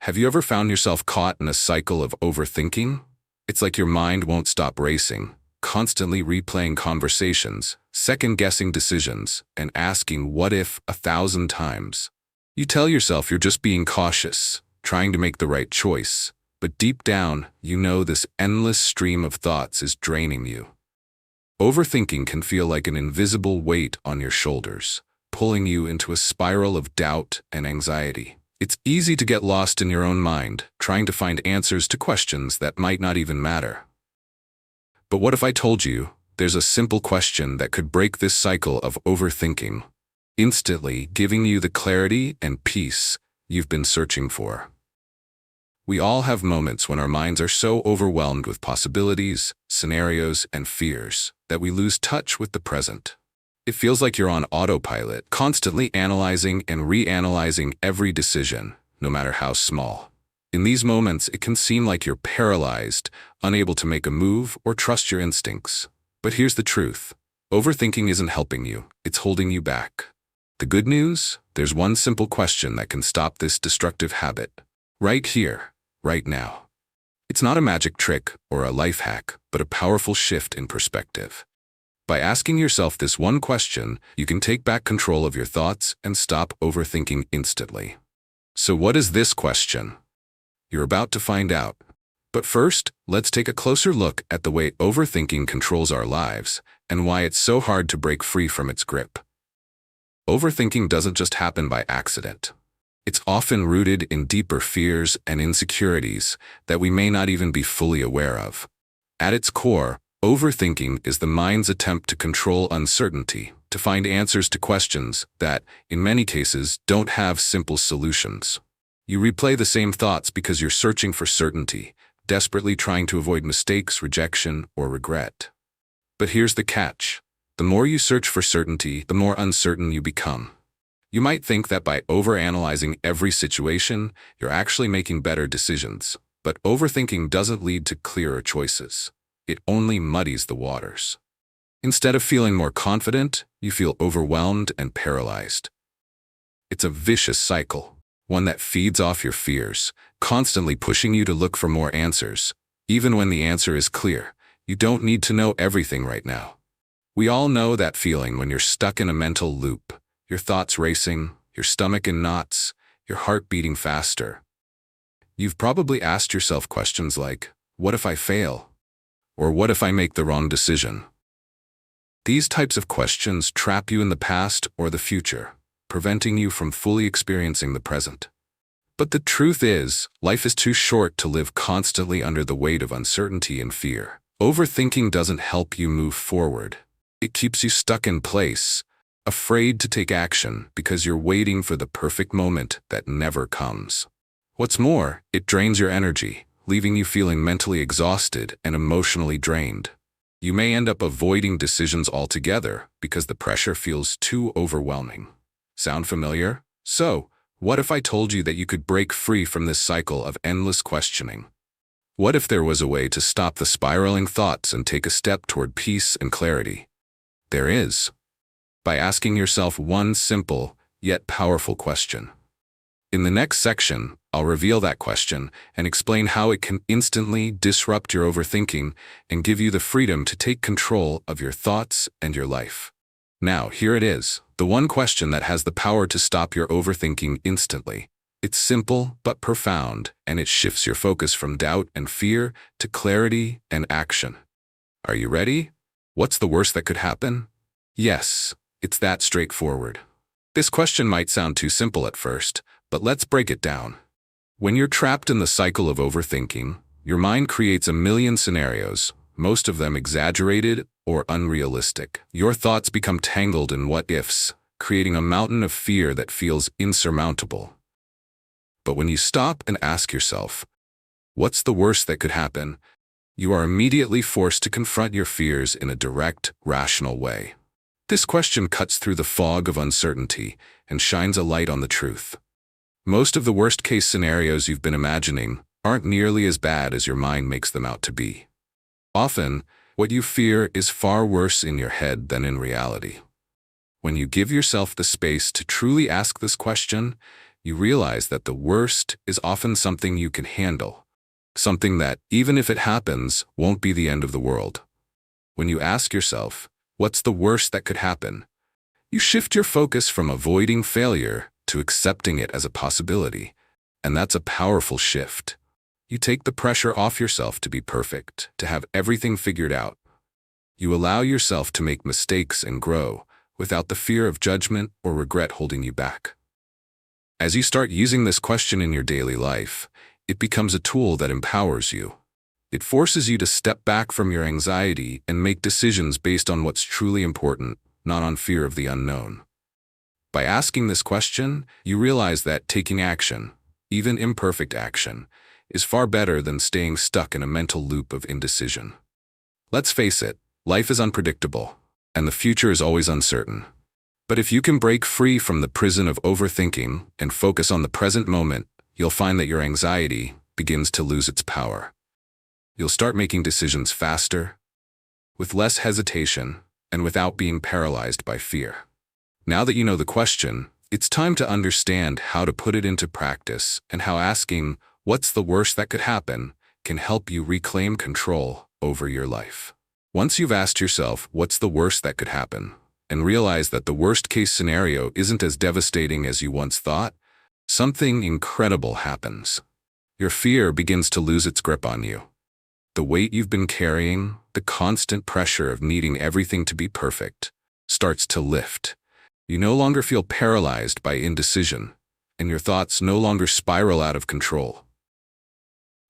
Have you ever found yourself caught in a cycle of overthinking? It's like your mind won't stop racing, constantly replaying conversations, second-guessing decisions, and asking what if 1,000 times. You tell yourself you're just being cautious, trying to make the right choice, but deep down, you know this endless stream of thoughts is draining you. Overthinking can feel like an invisible weight on your shoulders, pulling you into a spiral of doubt and anxiety. It's easy to get lost in your own mind, trying to find answers to questions that might not even matter. But what if I told you there's a simple question that could break this cycle of overthinking, instantly giving you the clarity and peace you've been searching for? We all have moments when our minds are so overwhelmed with possibilities, scenarios, and fears that we lose touch with the present. It feels like you're on autopilot, constantly analyzing and reanalyzing every decision, no matter how small. In these moments, it can seem like you're paralyzed, unable to make a move or trust your instincts. But here's the truth. Overthinking isn't helping you, it's holding you back. The good news? There's one simple question that can stop this destructive habit. Right here, right now. It's not a magic trick or a life hack, but a powerful shift in perspective. By asking yourself this one question, you can take back control of your thoughts and stop overthinking instantly. So what is this question? You're about to find out. But first, let's take a closer look at the way overthinking controls our lives and why it's so hard to break free from its grip. Overthinking doesn't just happen by accident. It's often rooted in deeper fears and insecurities that we may not even be fully aware of. At its core, overthinking is the mind's attempt to control uncertainty, to find answers to questions that, in many cases, don't have simple solutions. You replay the same thoughts because you're searching for certainty, desperately trying to avoid mistakes, rejection, or regret. But here's the catch. The more you search for certainty, the more uncertain you become. You might think that by overanalyzing every situation, you're actually making better decisions. But overthinking doesn't lead to clearer choices. It only muddies the waters. Instead of feeling more confident, you feel overwhelmed and paralyzed. It's a vicious cycle, one that feeds off your fears, constantly pushing you to look for more answers. Even when the answer is clear, you don't need to know everything right now. We all know that feeling when you're stuck in a mental loop, your thoughts racing, your stomach in knots, your heart beating faster. You've probably asked yourself questions like, what if I fail? Or what if I make the wrong decision? These types of questions trap you in the past or the future, preventing you from fully experiencing the present. But the truth is, life is too short to live constantly under the weight of uncertainty and fear. Overthinking doesn't help you move forward. It keeps you stuck in place, afraid to take action because you're waiting for the perfect moment that never comes. What's more, it drains your energy, leaving you feeling mentally exhausted and emotionally drained. You may end up avoiding decisions altogether because the pressure feels too overwhelming. Sound familiar? So, what if I told you that you could break free from this cycle of endless questioning? What if there was a way to stop the spiraling thoughts and take a step toward peace and clarity? There is. By asking yourself one simple, yet powerful question. In the next section, I'll reveal that question and explain how it can instantly disrupt your overthinking and give you the freedom to take control of your thoughts and your life. Now, here it is, the one question that has the power to stop your overthinking instantly. It's simple but profound, and it shifts your focus from doubt and fear to clarity and action. Are you ready? What's the worst that could happen? Yes, it's that straightforward. This question might sound too simple at first, but let's break it down. When you're trapped in the cycle of overthinking, your mind creates a million scenarios, most of them exaggerated or unrealistic. Your thoughts become tangled in what-ifs, creating a mountain of fear that feels insurmountable. But when you stop and ask yourself, what's the worst that could happen? You are immediately forced to confront your fears in a direct, rational way. This question cuts through the fog of uncertainty and shines a light on the truth. Most of the worst-case scenarios you've been imagining aren't nearly as bad as your mind makes them out to be. Often, what you fear is far worse in your head than in reality. When you give yourself the space to truly ask this question, you realize that the worst is often something you can handle, something that, even if it happens, won't be the end of the world. When you ask yourself, what's the worst that could happen? You shift your focus from avoiding failure to accepting it as a possibility, and that's a powerful shift. You take the pressure off yourself to be perfect, to have everything figured out. You allow yourself to make mistakes and grow without the fear of judgment or regret holding you back. As you start using this question in your daily life, it becomes a tool that empowers you. It forces you to step back from your anxiety and make decisions based on what's truly important, not on fear of the unknown. By asking this question, you realize that taking action, even imperfect action, is far better than staying stuck in a mental loop of indecision. Let's face it, life is unpredictable, and the future is always uncertain. But if you can break free from the prison of overthinking and focus on the present moment, you'll find that your anxiety begins to lose its power. You'll start making decisions faster, with less hesitation, and without being paralyzed by fear. Now that you know the question, it's time to understand how to put it into practice and how asking, what's the worst that could happen, can help you reclaim control over your life. Once you've asked yourself, what's the worst that could happen, and realize that the worst-case scenario isn't as devastating as you once thought, something incredible happens. Your fear begins to lose its grip on you. The weight you've been carrying, the constant pressure of needing everything to be perfect, starts to lift. You no longer feel paralyzed by indecision, and your thoughts no longer spiral out of control.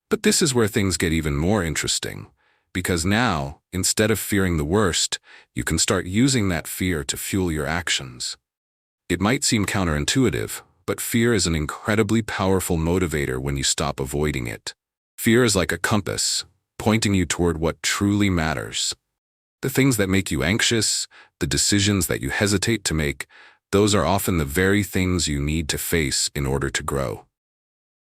But this is where things get even more interesting, because now, instead of fearing the worst, you can start using that fear to fuel your actions. It might seem counterintuitive, but fear is an incredibly powerful motivator when you stop avoiding it. Fear is like a compass, pointing you toward what truly matters. The things that make you anxious, the decisions that you hesitate to make, those are often the very things you need to face in order to grow.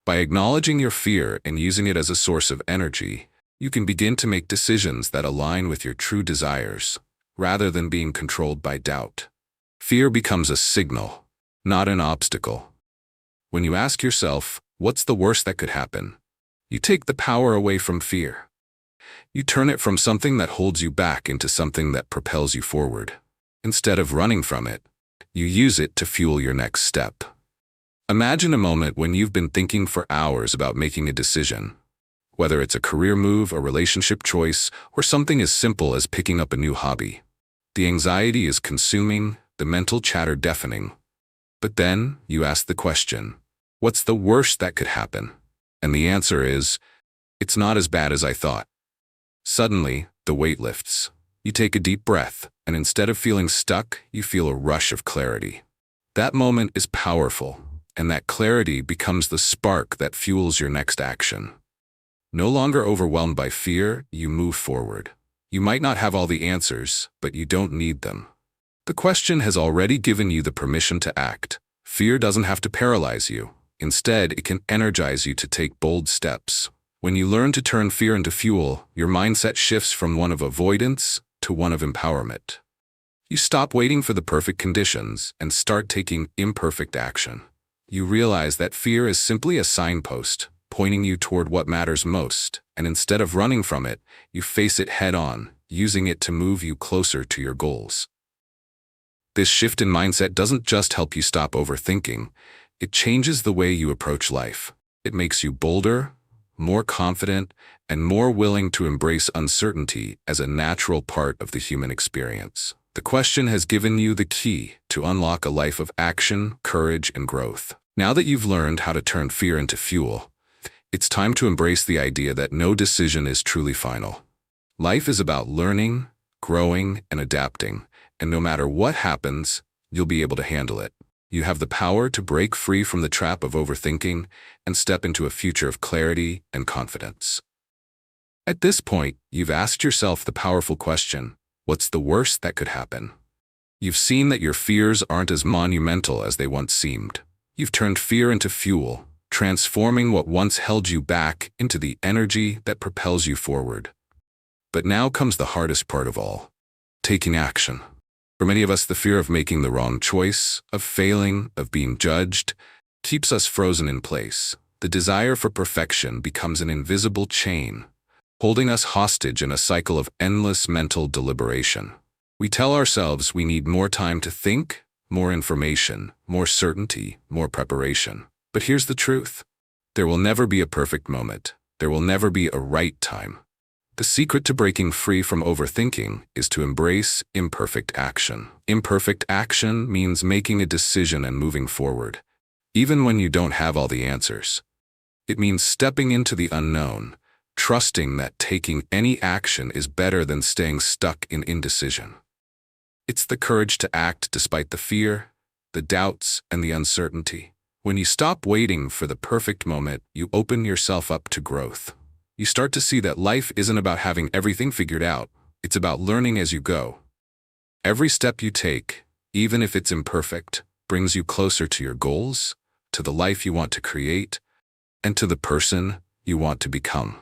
By acknowledging your fear and using it as a source of energy, you can begin to make decisions that align with your true desires, rather than being controlled by doubt. Fear becomes a signal, not an obstacle. When you ask yourself, what's the worst that could happen? You take the power away from fear. You turn it from something that holds you back into something that propels you forward. Instead of running from it, you use it to fuel your next step. Imagine a moment when you've been thinking for hours about making a decision. Whether it's a career move, a relationship choice, or something as simple as picking up a new hobby. The anxiety is consuming, the mental chatter deafening. But then you ask the question, what's the worst that could happen? And the answer is, it's not as bad as I thought. Suddenly, the weight lifts. You take a deep breath, and instead of feeling stuck, you feel a rush of clarity. That moment is powerful, and that clarity becomes the spark that fuels your next action. No longer overwhelmed by fear, you move forward. You might not have all the answers, but you don't need them. The question has already given you the permission to act. Fear doesn't have to paralyze you. Instead, it can energize you to take bold steps. When you learn to turn fear into fuel, your mindset shifts from one of avoidance to one of empowerment. You stop waiting for the perfect conditions and start taking imperfect action. You realize that fear is simply a signpost, pointing you toward what matters most, and instead of running from it, you face it head-on, using it to move you closer to your goals. This shift in mindset doesn't just help you stop overthinking, it changes the way you approach life. It makes you bolder, more confident, and more willing to embrace uncertainty as a natural part of the human experience. The question has given you the key to unlock a life of action, courage, and growth. Now that you've learned how to turn fear into fuel, it's time to embrace the idea that no decision is truly final. Life is about learning, growing, and adapting, and no matter what happens, you'll be able to handle it. You have the power to break free from the trap of overthinking and step into a future of clarity and confidence. At this point, you've asked yourself the powerful question, what's the worst that could happen? You've seen that your fears aren't as monumental as they once seemed. You've turned fear into fuel, transforming what once held you back into the energy that propels you forward. But now comes the hardest part of all, taking action. For many of us, the fear of making the wrong choice, of failing, of being judged, keeps us frozen in place. The desire for perfection becomes an invisible chain, holding us hostage in a cycle of endless mental deliberation. We tell ourselves we need more time to think, more information, more certainty, more preparation. But here's the truth. There will never be a perfect moment. There will never be a right time. The secret to breaking free from overthinking is to embrace imperfect action. Imperfect action means making a decision and moving forward, even when you don't have all the answers. It means stepping into the unknown, trusting that taking any action is better than staying stuck in indecision. It's the courage to act despite the fear, the doubts, and the uncertainty. When you stop waiting for the perfect moment, you open yourself up to growth. You start to see that life isn't about having everything figured out. It's about learning as you go. Every step you take, even if it's imperfect, brings you closer to your goals, to the life you want to create, and to the person you want to become.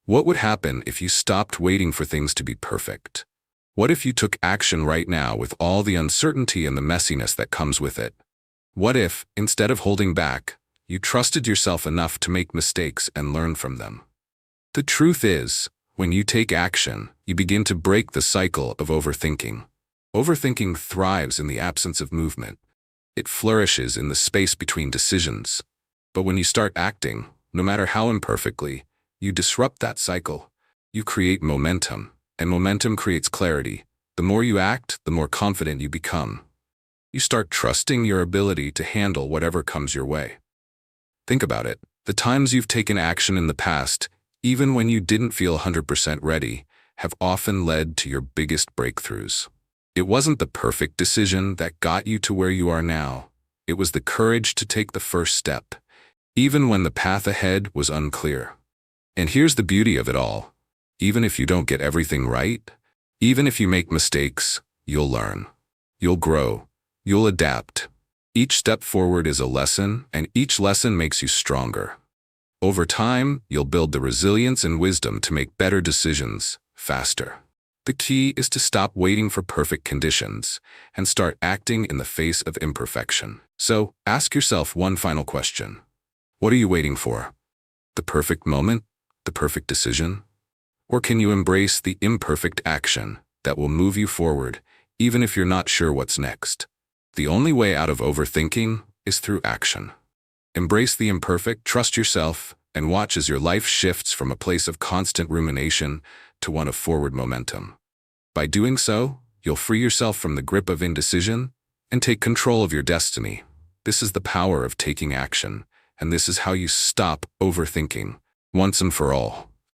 What would happen if you stopped waiting for things to be perfect? What if you took action right now with all the uncertainty and the messiness that comes with it? What if, instead of holding back, you trusted yourself enough to make mistakes and learn from them? The truth is, when you take action, you begin to break the cycle of overthinking. Overthinking thrives in the absence of movement. It flourishes in the space between decisions. But when you start acting, no matter how imperfectly, you disrupt that cycle. You create momentum, and momentum creates clarity. The more you act, the more confident you become. You start trusting your ability to handle whatever comes your way. Think about it. The times you've taken action in the past, even when you didn't feel 100% ready, have often led to your biggest breakthroughs. It wasn't the perfect decision that got you to where you are now. It was the courage to take the first step, even when the path ahead was unclear. And here's the beauty of it all. Even if you don't get everything right, even if you make mistakes, you'll learn. You'll grow. You'll adapt. Each step forward is a lesson, and each lesson makes you stronger. Over time, you'll build the resilience and wisdom to make better decisions faster. The key is to stop waiting for perfect conditions and start acting in the face of imperfection. So, ask yourself one final question. What are you waiting for? The perfect moment? The perfect decision? Or can you embrace the imperfect action that will move you forward, even if you're not sure what's next? The only way out of overthinking is through action. Embrace the imperfect, trust yourself, and watch as your life shifts from a place of constant rumination to one of forward momentum. By doing so, you'll free yourself from the grip of indecision and take control of your destiny. This is the power of taking action, and this is how you stop overthinking once and for all.